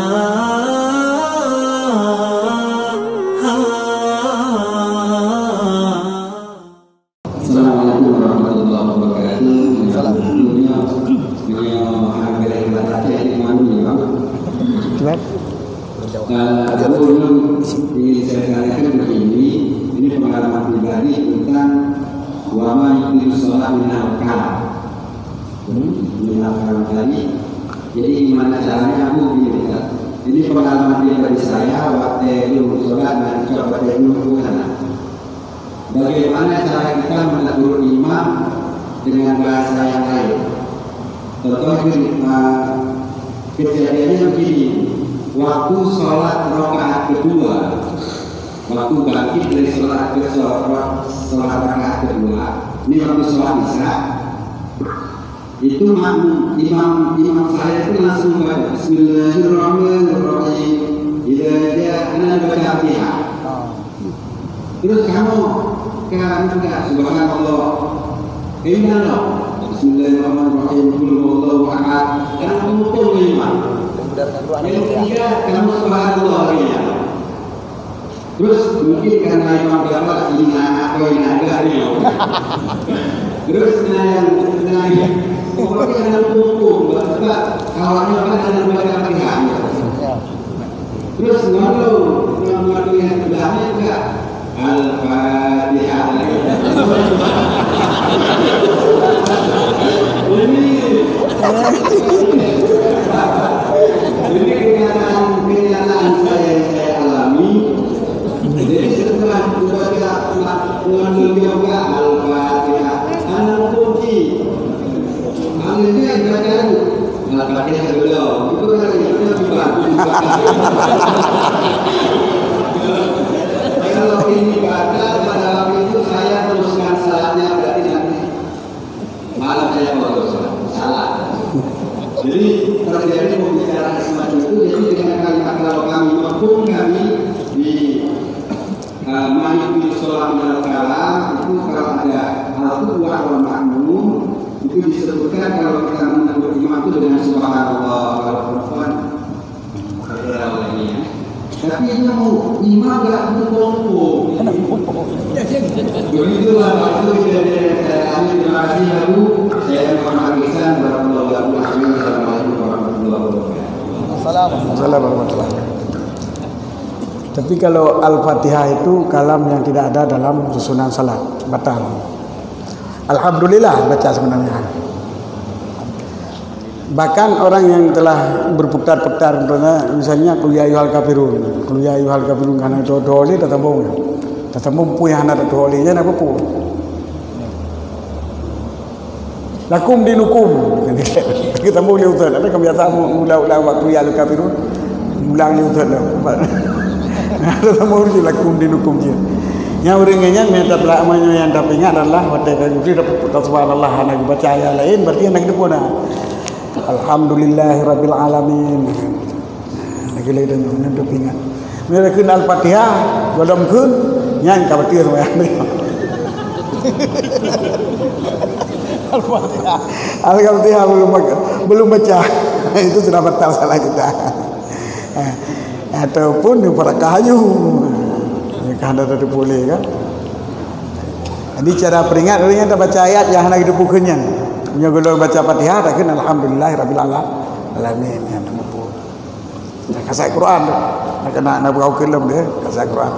Assalamualaikum warahmatullahi wabarakatuh. Sebelumnya beliau menghargai baca di mana ya Pak? Ingin saya sampaikan begini, ini pengalaman pribadi tentang wama itu sholat minalkal tadi. Jadi gimana caranya aku begini kan? Ini pengalaman pribadi saya waktu itu sholat dan coba itu bagaimana cara kita menegur imam dengan bahasa yang lain? Contoh kejadiannya begini, waktu sholat rakaat kedua, waktu bangkit dari sholat rakaat kedua, ini waktu sholat isya, itu imam saya itu langsung baca Bismillahirrahmanirrahim, ana Al-Fatihah. Terus kamu enggak subhanallah, inna Bismillahirrahmanirrahim, qul huwallahu ahad, dan kamu imam. Yang ketiga kamu subhanallah ya. Terus mungkin karena imam bapak inna atau inaga ya. Terus pokoknya ada hukum, bapak awalnya kan ada baca pihak. Terus ngomong yang sebelahnya enggak Al-Fatihah. Ini kenyataan saya alami. Jadi setelah membaca juga Al-Fatihah, anak kunci. Alhamdulillah bacaan Al-Fatihah belum. Itu kan lebih bagus. Kalau ini baca pada waktu itu saya teruskan salahnya, berarti nanti malam saya mau salah. Jadi terjadi pembicaraan semacam itu. Jadi dengan kalimat kalau kami maupun kami di mahfil sholat minal kalam itu kalau ada al-quwah wal ma'mum itu disebutkan kalau kita menegur imam itu dengan subhanallah kalau perempuan tapi itu imam gak berkumpul. Begitulah waktu kejadian saya alami. Terima kasih ya Bu. Saya Muhammad Ihsan warahmatullahi wabarakatuh. Assalamualaikum warahmatullahi wabarakatuh. Assalamualaikum warahmatullahi wabarakatuh. Tapi kalau Al-Fatihah itu kalam yang tidak ada dalam susunan salat, batal. Alhamdulillah baca sebenarnya. Bahkan orang yang telah berputar-putar misalnya qul ya ayyuhal kafirun karena itu dole tatambung punya anak dole nya apa pun lakum dinukum kita mau liutan ada kebiasaan ulang waktu ya ayyuhal kafirun ulang liutan ada mau lakum dinukum dia yang orangnya minta pelamanya yang dapat ingat adalah waktu itu dapat subhanallah anak baca ayat lain berarti anak itu pun Alhamdulillahirabbil alamin. Lagi lagi dan nyampe pingat. Mereka kenal Al-Fatihah, godam kun, nyan kabatir sama yang Al-Fatihah. Al-Fatihah belum baca. Itu sudah batal salah kita. Ataupun di para kayu. Ya kan ada boleh kan. Jadi cara peringat orang yang baca ayat yang hendak dipukulnya. Punya golong baca Fatihah tak kena alhamdulillahirabbil alamin ya nama pun. Kasih Quran nak kena nak berau kelam dia kasih Quran.